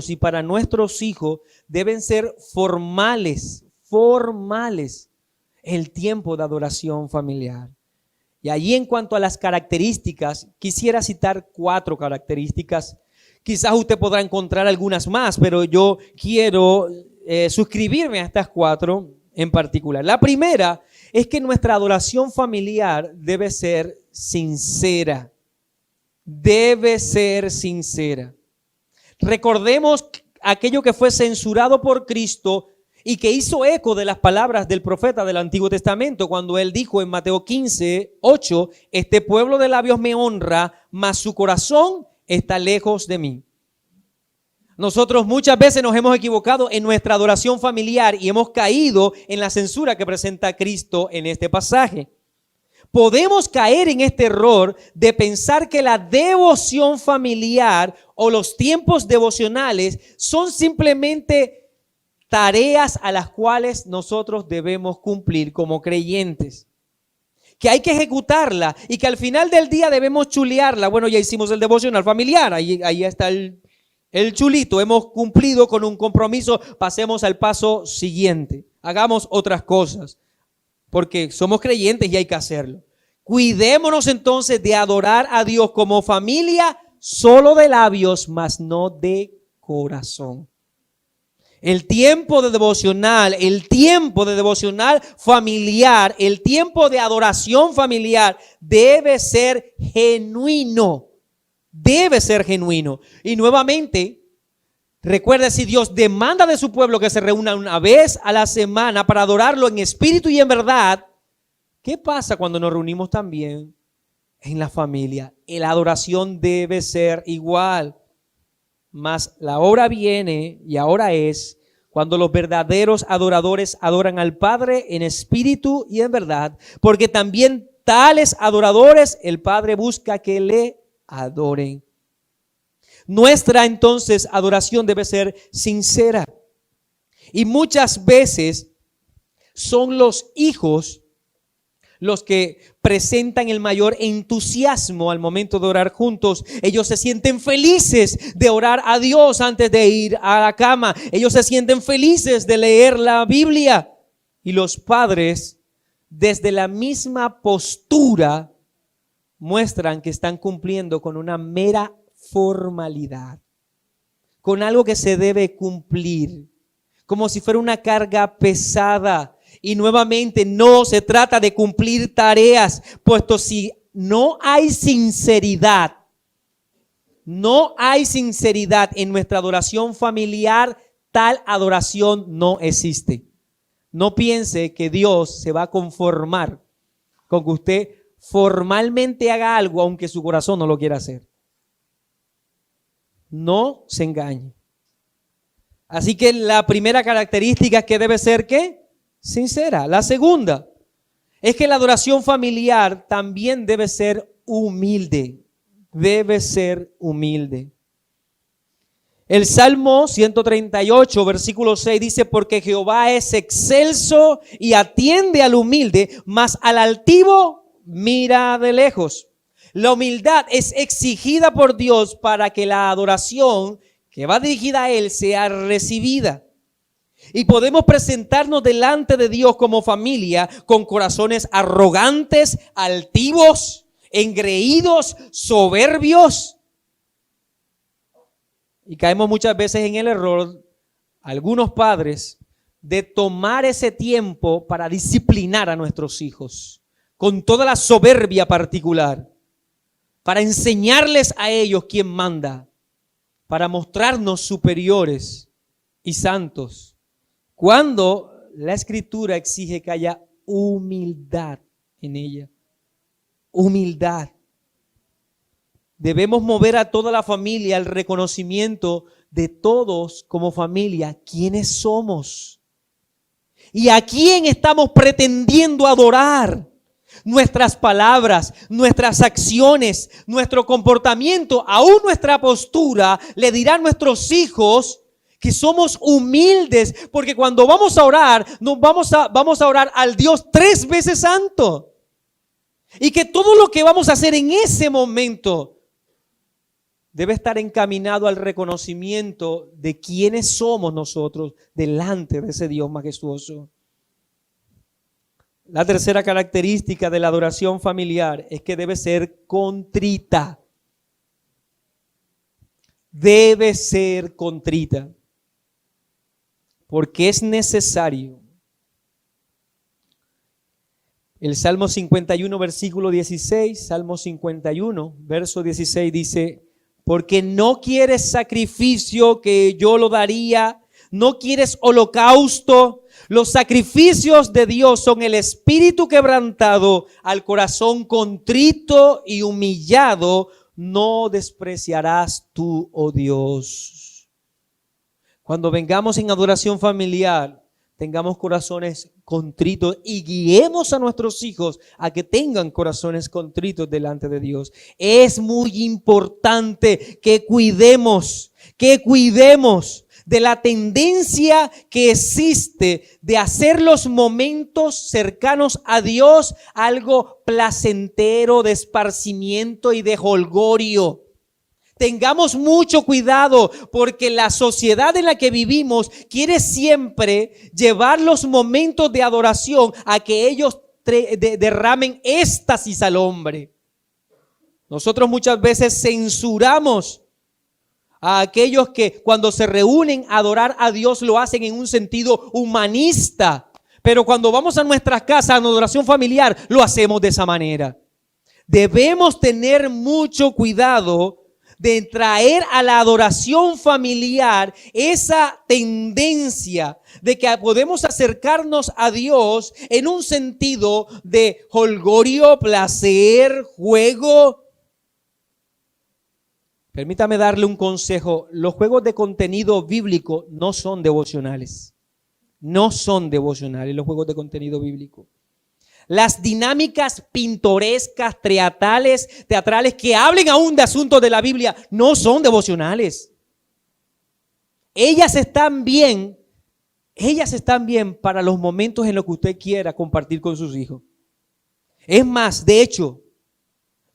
y para nuestros hijos deben ser formales el tiempo de adoración familiar. Y allí, en cuanto a las características, quisiera citar 4 características. Quizás usted podrá encontrar algunas más, pero yo quiero suscribirme a estas 4 en particular. La primera es que nuestra adoración familiar debe ser sincera. Debe ser sincera. Recordemos aquello que fue censurado por Cristo y que hizo eco de las palabras del profeta del Antiguo Testamento cuando él dijo en Mateo 15:8, este pueblo de labios me honra, mas su corazón está lejos de mí. Nosotros muchas veces nos hemos equivocado en nuestra adoración familiar y hemos caído en la censura que presenta Cristo en este pasaje. Podemos caer en este error de pensar que la devoción familiar o los tiempos devocionales son simplemente tareas a las cuales nosotros debemos cumplir como creyentes, que hay que ejecutarla y que al final del día debemos chulearla. Bueno, ya hicimos el devocional familiar, ahí está el chulito, hemos cumplido con un compromiso, pasemos al paso siguiente, hagamos otras cosas, porque somos creyentes y hay que hacerlo. Cuidémonos entonces de adorar a Dios como familia solo de labios, mas no de corazón. El tiempo de devocional familiar, el tiempo de adoración familiar debe ser genuino. Debe ser genuino. Y nuevamente, recuerda, si Dios demanda de su pueblo que se reúna una vez a la semana para adorarlo en espíritu y en verdad, ¿qué pasa cuando nos reunimos también en la familia? La adoración debe ser igual. Mas la hora viene y ahora es cuando los verdaderos adoradores adoran al Padre en espíritu y en verdad, porque también tales adoradores el Padre busca que le adoren. Nuestra entonces adoración debe ser sincera y muchas veces son los hijos los que presentan el mayor entusiasmo al momento de orar juntos. Ellos se sienten felices de orar a Dios antes de ir a la cama. Ellos se sienten felices de leer la Biblia. Y los padres, desde la misma postura, muestran que están cumpliendo con una mera formalidad, con algo que se debe cumplir, como si fuera una carga pesada. Y nuevamente no se trata de cumplir tareas, puesto si no hay sinceridad en nuestra adoración familiar, tal adoración no existe. No piense que Dios se va a conformar con que usted formalmente haga algo aunque su corazón no lo quiera hacer. No se engañe. Así que la primera característica es que debe ser ¿qué? Sincera. La segunda es que la adoración familiar también debe ser humilde. Debe ser humilde. El Salmo 138, versículo 6 dice: porque Jehová es excelso y atiende al humilde, mas al altivo mira de lejos. La humildad es exigida por Dios para que la adoración que va dirigida a Él sea recibida. Y podemos presentarnos delante de Dios como familia con corazones arrogantes, altivos, engreídos, soberbios. Y caemos muchas veces en el error, algunos padres, de tomar ese tiempo para disciplinar a nuestros hijos con toda la soberbia particular, para enseñarles a ellos quién manda, para mostrarnos superiores y santos, cuando la Escritura exige que haya humildad en ella. Humildad. Debemos mover a toda la familia al reconocimiento de todos como familia, quiénes somos y a quién estamos pretendiendo adorar. Nuestras palabras, nuestras acciones, nuestro comportamiento, aún nuestra postura, le dirán a nuestros hijos que somos humildes, porque cuando vamos a orar, vamos a orar al Dios 3 veces santo. Y que todo lo que vamos a hacer en ese momento debe estar encaminado al reconocimiento de quiénes somos nosotros delante de ese Dios majestuoso. La tercera característica de la adoración familiar es que debe ser contrita. Debe ser contrita. Porque es necesario. El Salmo 51, versículo 16, Salmo 51, verso 16 dice: porque no quieres sacrificio que yo lo daría, no quieres holocausto. Los sacrificios de Dios son el espíritu quebrantado, al corazón contrito y humillado, no despreciarás tú, oh Dios. Cuando vengamos en adoración familiar, tengamos corazones contritos y guiemos a nuestros hijos a que tengan corazones contritos delante de Dios. Es muy importante que cuidemos de la tendencia que existe de hacer los momentos cercanos a Dios algo placentero, de esparcimiento y de jolgorio. Tengamos mucho cuidado, porque la sociedad en la que vivimos quiere siempre llevar los momentos de adoración a que ellos derramen éxtasis al hombre. Nosotros muchas veces censuramos a aquellos que cuando se reúnen a adorar a Dios lo hacen en un sentido humanista, pero cuando vamos a nuestras casas en adoración familiar lo hacemos de esa manera. Debemos tener mucho cuidado de traer a la adoración familiar esa tendencia de que podemos acercarnos a Dios en un sentido de jolgorio, placer, juego. Permítame darle un consejo. Los juegos de contenido bíblico no son devocionales. No son devocionales los juegos de contenido bíblico. Las dinámicas pintorescas, teatrales que hablen aún de asuntos de la Biblia no son devocionales. Ellas están bien para los momentos en los que usted quiera compartir con sus hijos. Es más, de hecho,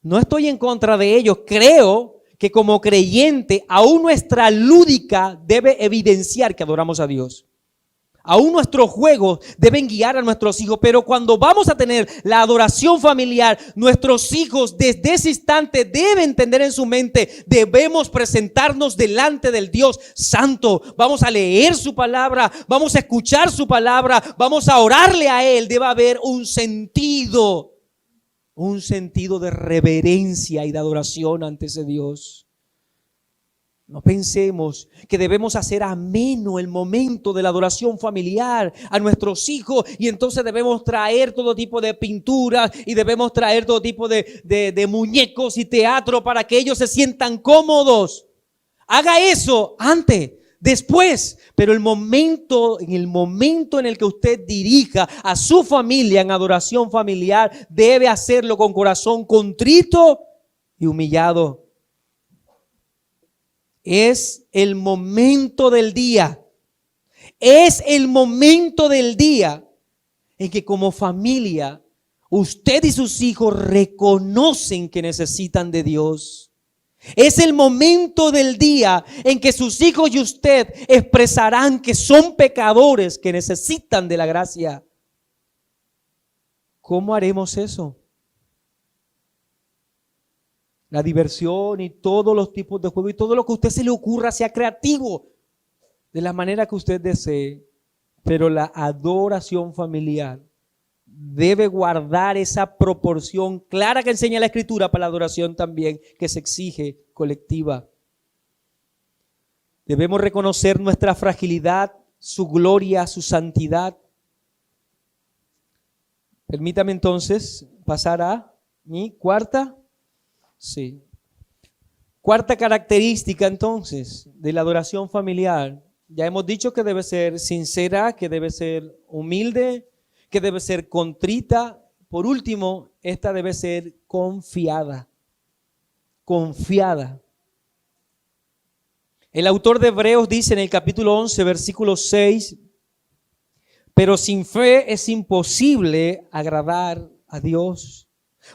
no estoy en contra de ellos. Creo que como creyente, aún nuestra lúdica debe evidenciar que adoramos a Dios. Aún nuestros juegos deben guiar a nuestros hijos, pero cuando vamos a tener la adoración familiar, nuestros hijos desde ese instante deben tener en su mente, debemos presentarnos delante del Dios Santo. Vamos a leer su palabra, vamos a escuchar su palabra, vamos a orarle a Él. Debe haber un sentido de reverencia y de adoración ante ese Dios. No pensemos que debemos hacer ameno el momento de la adoración familiar a nuestros hijos y entonces debemos traer todo tipo de pinturas y debemos traer todo tipo de muñecos y teatro para que ellos se sientan cómodos. Haga eso antes, después, pero en el momento en el que usted dirija a su familia en adoración familiar, debe hacerlo con corazón contrito y humillado. Es el momento del día. Es el momento del día en que como familia usted y sus hijos reconocen que necesitan de Dios. Es el momento del día en que sus hijos y usted expresarán que son pecadores, que necesitan de la gracia. ¿Cómo haremos eso? La diversión y todos los tipos de juegos y todo lo que a usted se le ocurra, sea creativo de la manera que usted desee, pero la adoración familiar debe guardar esa proporción clara que enseña la Escritura para la adoración también, que se exige colectiva. Debemos reconocer nuestra fragilidad, su gloria, su santidad. Permítame entonces pasar a mi cuarta característica entonces de la adoración familiar. Ya hemos dicho que debe ser sincera, que debe ser humilde, que debe ser contrita. Por último, esta debe ser confiada. Confiada. El autor de Hebreos dice en el capítulo 11, versículo 6, pero sin fe es imposible agradar a Dios.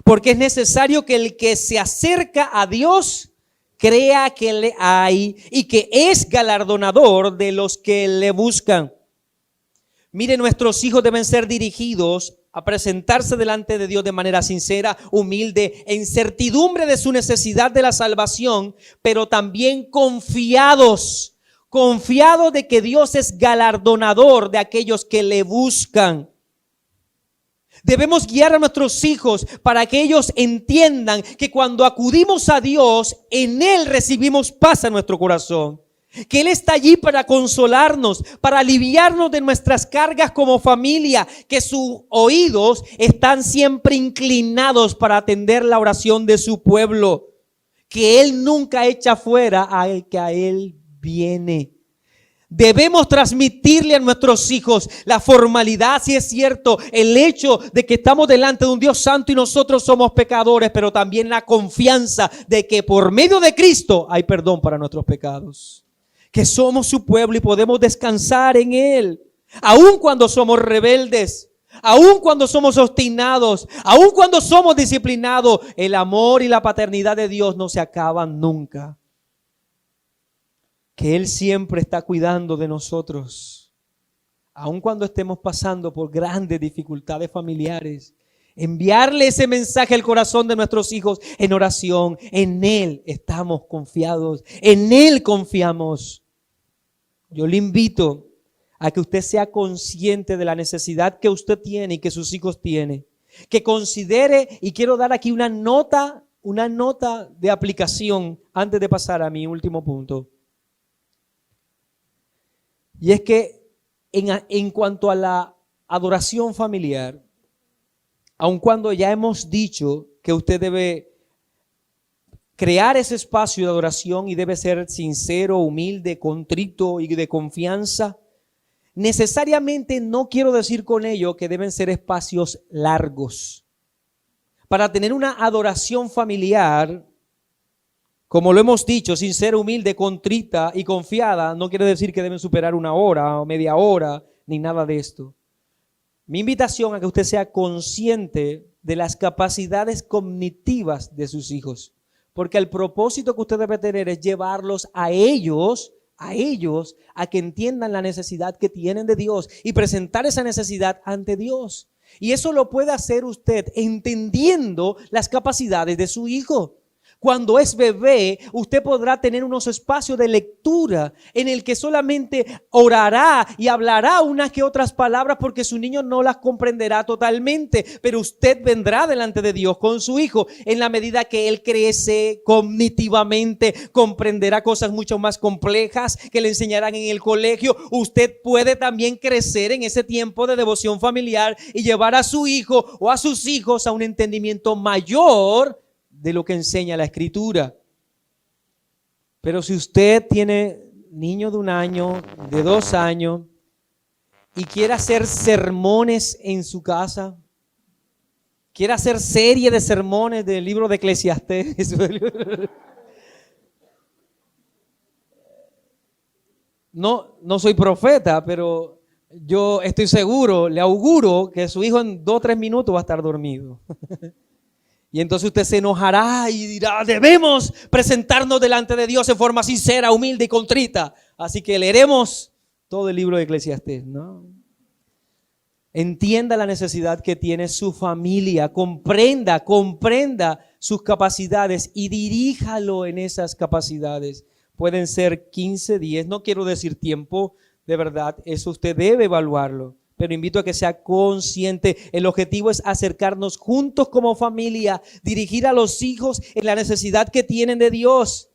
Porque es necesario que el que se acerca a Dios crea que le hay y que es galardonador de los que le buscan. Mire, nuestros hijos deben ser dirigidos a presentarse delante de Dios de manera sincera, humilde, en certidumbre de su necesidad de la salvación, pero también confiados de que Dios es galardonador de aquellos que le buscan. Debemos guiar a nuestros hijos para que ellos entiendan que cuando acudimos a Dios, en Él recibimos paz a nuestro corazón. Que Él está allí para consolarnos, para aliviarnos de nuestras cargas como familia. Que sus oídos están siempre inclinados para atender la oración de su pueblo. Que Él nunca echa fuera al que a Él viene. Debemos transmitirle a nuestros hijos la formalidad, si es cierto, el hecho de que estamos delante de un Dios santo y nosotros somos pecadores, pero también la confianza de que por medio de Cristo hay perdón para nuestros pecados. Que somos su pueblo y podemos descansar en Él, aun cuando somos rebeldes, aun cuando somos obstinados, aun cuando somos disciplinados. El amor y la paternidad de Dios no se acaban nunca. Que Él siempre está cuidando de nosotros, aun cuando estemos pasando por grandes dificultades familiares. Enviarle ese mensaje al corazón de nuestros hijos en oración. En Él estamos confiados, en Él confiamos. Yo le invito a que usted sea consciente de la necesidad que usted tiene y que sus hijos tienen. Que considere, y quiero dar aquí una nota de aplicación antes de pasar a mi último punto. Y es que en cuanto a la adoración familiar, aun cuando ya hemos dicho que usted debe crear ese espacio de adoración y debe ser sincero, humilde, contrito y de confianza, necesariamente no quiero decir con ello que deben ser espacios largos. Para tener una adoración familiar, como lo hemos dicho, sincera, humilde, contrita y confiada, no quiere decir que deben superar 1 hora o media hora, ni nada de esto. Mi invitación a que usted sea consciente de las capacidades cognitivas de sus hijos, porque el propósito que usted debe tener es llevarlos a ellos a ellos a que entiendan la necesidad que tienen de Dios y presentar esa necesidad ante Dios. Y eso lo puede hacer usted entendiendo las capacidades de su hijo. Cuando es bebé, usted podrá tener unos espacios de lectura en el que solamente orará y hablará unas que otras palabras porque su niño no las comprenderá totalmente. Pero usted vendrá delante de Dios con su hijo en la medida que él crece cognitivamente, comprenderá cosas mucho más complejas que le enseñarán en el colegio. Usted puede también crecer en ese tiempo de devoción familiar y llevar a su hijo o a sus hijos a un entendimiento mayor de lo que enseña la Escritura. Pero si usted tiene niños de 1 año, de 2 años, y quiere hacer sermones en su casa, quiere hacer serie de sermones del libro de Eclesiastés, no soy profeta, pero yo estoy seguro, le auguro que su hijo en 2 o 3 minutos va a estar dormido. Y entonces usted se enojará y dirá, debemos presentarnos delante de Dios en forma sincera, humilde y contrita. Así que leeremos todo el libro de Eclesiastés, ¿no? Entienda la necesidad que tiene su familia, comprenda sus capacidades y diríjalo en esas capacidades. Pueden ser 15, 10, no quiero decir tiempo, de verdad, eso usted debe evaluarlo. Pero invito a que sea consciente. El objetivo es acercarnos juntos como familia, dirigir a los hijos en la necesidad que tienen de Dios.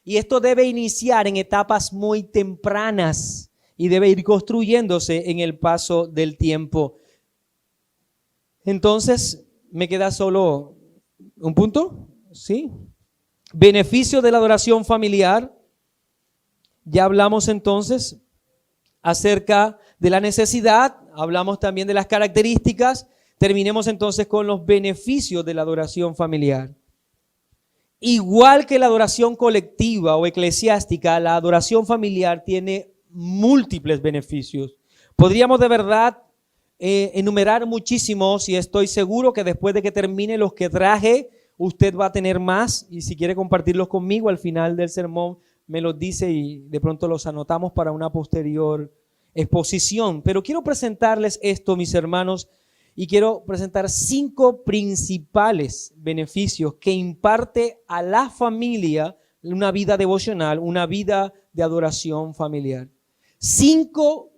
Y esto debe iniciar en etapas muy tempranas y debe ir construyéndose en el paso del tiempo. Entonces, me queda solo un punto, ¿sí? Beneficio de la adoración familiar. Ya hablamos entonces acerca de la necesidad, hablamos también de las características. Terminemos entonces con los beneficios de la adoración familiar. Igual que la adoración colectiva o eclesiástica, la adoración familiar tiene múltiples beneficios. Podríamos de verdad enumerar muchísimos y estoy seguro que después de que termine los que traje, usted va a tener más y si quiere compartirlos conmigo al final del sermón, me los dice y de pronto los anotamos para una posterior exposición. Pero quiero presentarles esto, mis hermanos, y quiero presentar 5 principales beneficios que imparte a la familia una vida devocional, una vida de adoración familiar. 5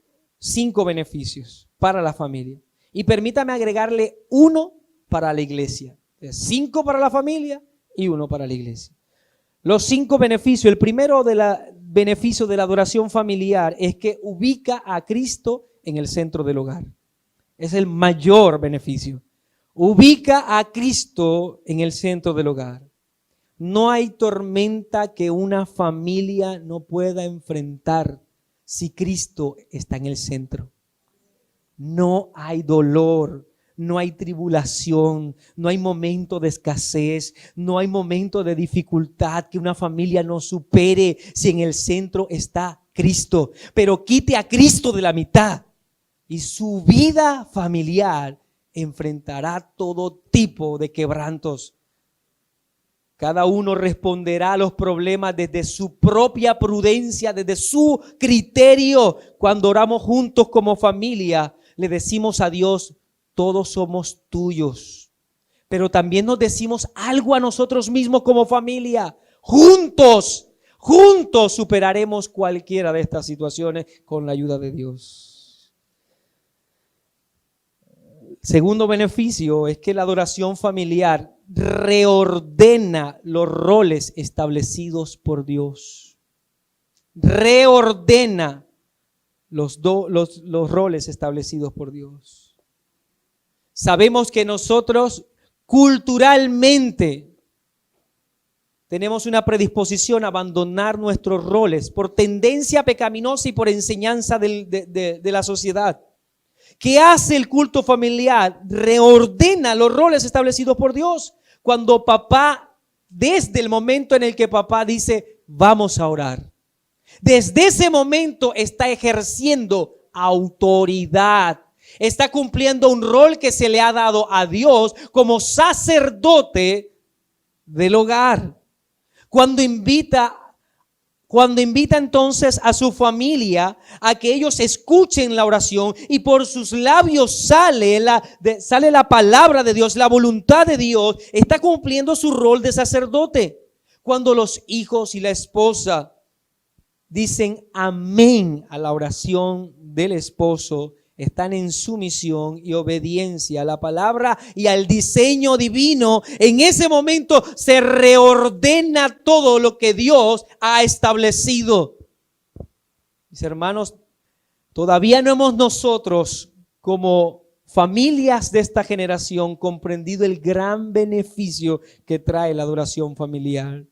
beneficios para la familia. Y permítame agregarle 1 para la iglesia. 5 para la familia y 1 para la iglesia. Los 5 beneficios. El primero beneficio de la adoración familiar es que ubica a Cristo en el centro del hogar. Es el mayor beneficio. Ubica a Cristo en el centro del hogar. No hay tormenta que una familia no pueda enfrentar si Cristo está en el centro. No hay dolor, no hay tribulación, no hay momento de escasez, no hay momento de dificultad que una familia no supere si en el centro está Cristo. Pero quite a Cristo de la mitad y su vida familiar enfrentará todo tipo de quebrantos. Cada uno responderá a los problemas desde su propia prudencia, desde su criterio. Cuando oramos juntos como familia, le decimos a Dios, todos somos tuyos. Pero también nos decimos algo a nosotros mismos como familia. Juntos superaremos cualquiera de estas situaciones con la ayuda de Dios. Segundo beneficio es que la adoración familiar reordena los roles establecidos por Dios. Reordena los roles establecidos por Dios. Sabemos que nosotros culturalmente tenemos una predisposición a abandonar nuestros roles por tendencia pecaminosa y por enseñanza de la sociedad. ¿Qué hace el culto familiar? Reordena los roles establecidos por Dios. Cuando papá, desde el momento en el que papá dice, vamos a orar, desde ese momento está ejerciendo autoridad. Está cumpliendo un rol que se le ha dado a Dios como sacerdote del hogar. Cuando invita Cuando invita entonces a su familia a que ellos escuchen la oración y por sus labios sale la palabra de Dios, la voluntad de Dios, está cumpliendo su rol de sacerdote. Cuando los hijos y la esposa dicen amén a la oración del esposo, están en sumisión y obediencia a la palabra y al diseño divino. En ese momento se reordena todo lo que Dios ha establecido. Mis hermanos, todavía no hemos nosotros como familias de esta generación comprendido el gran beneficio que trae la adoración familiar.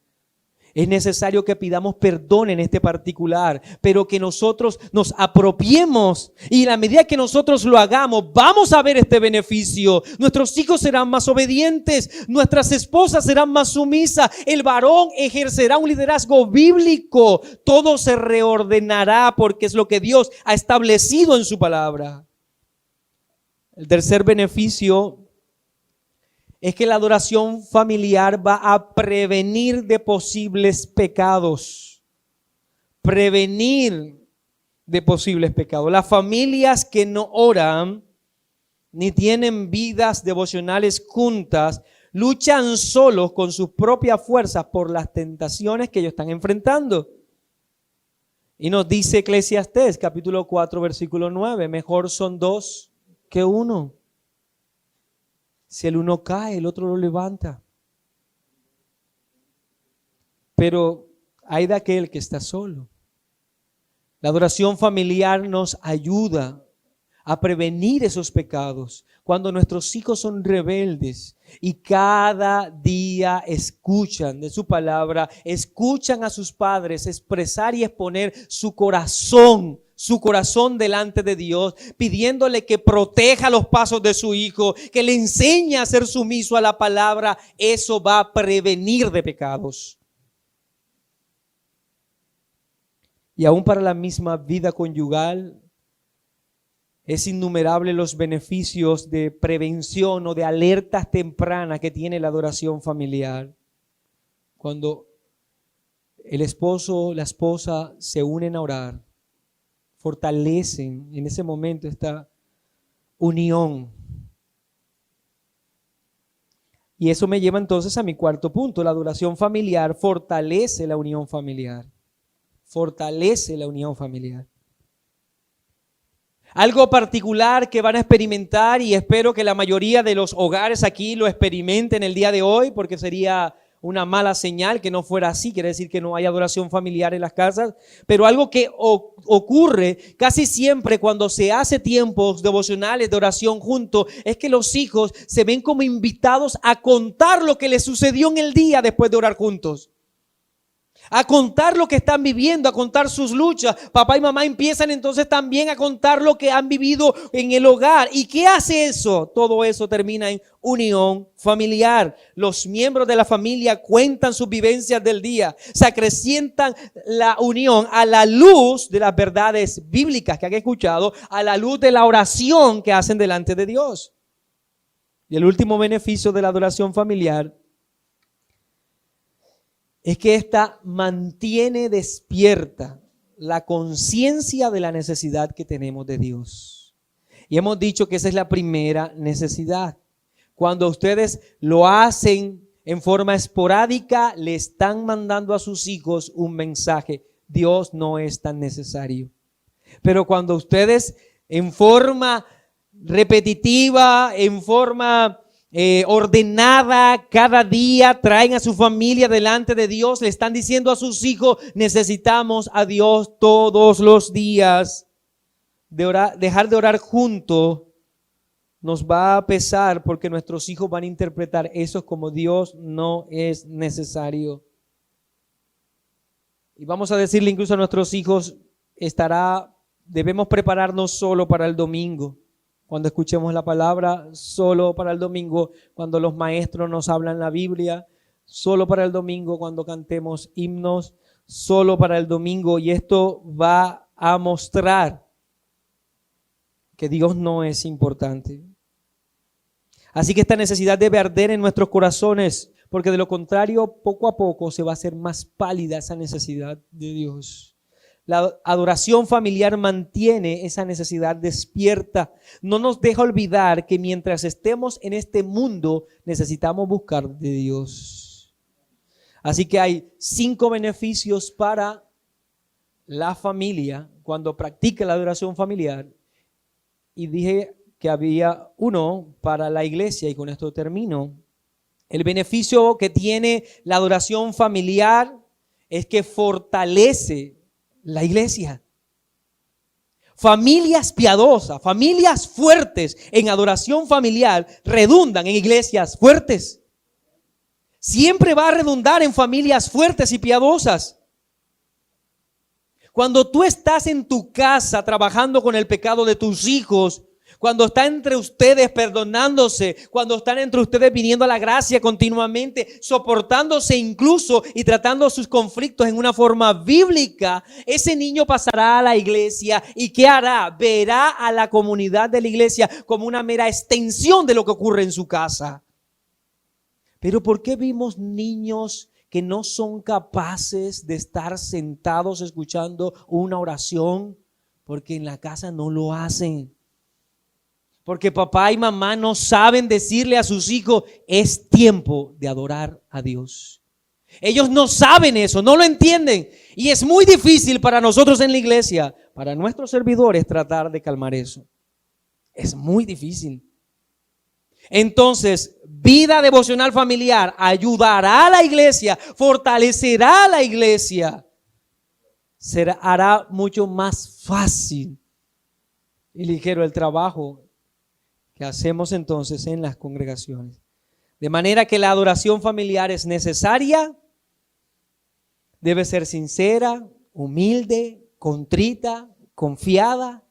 Es necesario que pidamos perdón en este particular, pero que nosotros nos apropiemos y en la medida que nosotros lo hagamos, vamos a ver este beneficio. Nuestros hijos serán más obedientes, nuestras esposas serán más sumisas, el varón ejercerá un liderazgo bíblico, todo se reordenará porque es lo que Dios ha establecido en su palabra. El tercer beneficio es que la adoración familiar va a prevenir de posibles pecados. Prevenir de posibles pecados. Las familias que no oran ni tienen vidas devocionales juntas, luchan solos con sus propias fuerzas por las tentaciones que ellos están enfrentando. Y nos dice Eclesiastés, capítulo 4, versículo 9, mejor son dos que uno. Si el uno cae, el otro lo levanta. Pero hay de aquel que está solo. La adoración familiar nos ayuda a prevenir esos pecados. Cuando nuestros hijos son rebeldes y cada día escuchan de su palabra, escuchan a sus padres expresar y exponer su corazón delante de Dios, pidiéndole que proteja los pasos de su hijo, que le enseñe a ser sumiso a la palabra, eso va a prevenir de pecados. Y aún para la misma vida conyugal, es innumerable los beneficios de prevención o de alertas tempranas que tiene la adoración familiar. Cuando el esposo o la esposa se unen a orar, fortalecen en ese momento esta unión. Y eso me lleva entonces a mi cuarto punto. La adoración familiar fortalece la unión familiar. Fortalece la unión familiar. Algo particular que van a experimentar, y espero que la mayoría de los hogares aquí lo experimenten el día de hoy, porque sería una mala señal que no fuera así, quiere decir que no hay adoración familiar en las casas, pero algo que ocurre casi siempre cuando se hace tiempos devocionales de oración juntos, es que los hijos se ven como invitados a contar lo que les sucedió en el día después de orar juntos. A contar lo que están viviendo, a contar sus luchas. Papá y mamá empiezan entonces también a contar lo que han vivido en el hogar. ¿Y qué hace eso? Todo eso termina en unión familiar. Los miembros de la familia cuentan sus vivencias del día. Se acrecientan la unión a la luz de las verdades bíblicas que han escuchado, a la luz de la oración que hacen delante de Dios. Y el último beneficio de la adoración familiar es que ésta mantiene despierta la conciencia de la necesidad que tenemos de Dios. Y hemos dicho que esa es la primera necesidad. Cuando ustedes lo hacen en forma esporádica, le están mandando a sus hijos un mensaje: Dios no es tan necesario. Pero cuando ustedes en forma repetitiva, en forma ordenada, cada día traen a su familia delante de Dios, le están diciendo a sus hijos: necesitamos a Dios todos los días. Dejar de orar juntos nos va a pesar, porque nuestros hijos van a interpretar eso como Dios no es necesario. Y vamos a decirle incluso a nuestros hijos: debemos prepararnos solo para el domingo. Cuando escuchemos la palabra, solo para el domingo. Cuando los maestros nos hablan la Biblia, solo para el domingo. Cuando cantemos himnos, solo para el domingo. Y esto va a mostrar que Dios no es importante. Así que esta necesidad debe arder en nuestros corazones, porque de lo contrario, poco a poco se va a hacer más pálida esa necesidad de Dios. La adoración familiar mantiene esa necesidad despierta. No nos deja olvidar que mientras estemos en este mundo, necesitamos buscar de Dios. Así que hay 5 beneficios para la familia cuando practica la adoración familiar. Y dije que había uno para la iglesia, y con esto termino. El beneficio que tiene la adoración familiar es que fortalece la iglesia. Familias piadosas, familias fuertes en adoración familiar redundan en iglesias fuertes. Siempre va a redundar en familias fuertes y piadosas. Cuando tú estás en tu casa trabajando con el pecado de tus hijos, cuando está entre ustedes perdonándose, cuando están entre ustedes viniendo a la gracia continuamente, soportándose incluso y tratando sus conflictos en una forma bíblica, ese niño pasará a la iglesia y ¿qué hará? Verá a la comunidad de la iglesia como una mera extensión de lo que ocurre en su casa. Pero ¿por qué vimos niños que no son capaces de estar sentados escuchando una oración? Porque en la casa no lo hacen. Porque papá y mamá no saben decirle a sus hijos, es tiempo de adorar a Dios. Ellos no saben eso, no lo entienden. Y es muy difícil para nosotros en la iglesia, para nuestros servidores, tratar de calmar eso. Es muy difícil. Entonces, vida devocional familiar ayudará a la iglesia, fortalecerá a la iglesia. Hará mucho más fácil y ligero el trabajo que hacemos entonces en las congregaciones. De manera que la adoración familiar es necesaria, debe ser sincera, humilde, contrita, confiada.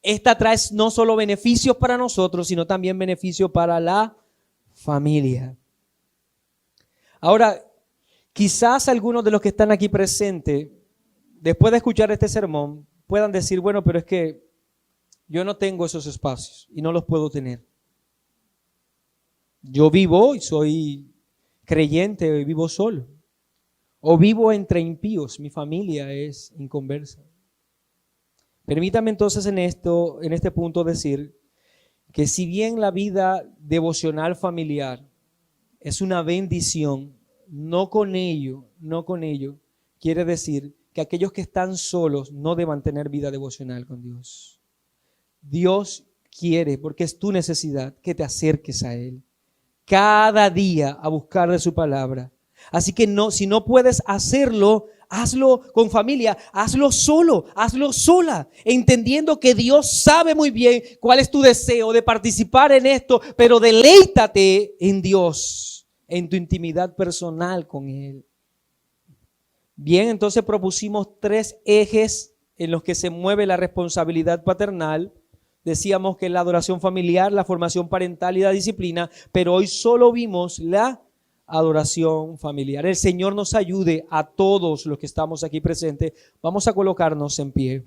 Esta trae no solo beneficios para nosotros, sino también beneficios para la familia. Ahora, quizás algunos de los que están aquí presentes, después de escuchar este sermón, puedan decir, bueno, pero es que yo no tengo esos espacios y no los puedo tener. Yo vivo y soy creyente, vivo solo. O vivo entre impíos, mi familia es inconversa. Permítame entonces en este punto decir que si bien la vida devocional familiar es una bendición, no con ello quiere decir que aquellos que están solos no deban tener vida devocional con Dios. Dios quiere, porque es tu necesidad, que te acerques a Él cada día a buscar de su palabra. Así que si no puedes hacerlo, hazlo con familia, hazlo solo, hazlo sola, entendiendo que Dios sabe muy bien cuál es tu deseo de participar en esto, pero deleítate en Dios, en tu intimidad personal con Él. Bien, entonces propusimos 3 ejes en los que se mueve la responsabilidad paternal. Decíamos que la adoración familiar, la formación parental y la disciplina, pero hoy solo vimos la adoración familiar. El Señor nos ayude a todos los que estamos aquí presentes. Vamos a colocarnos en pie.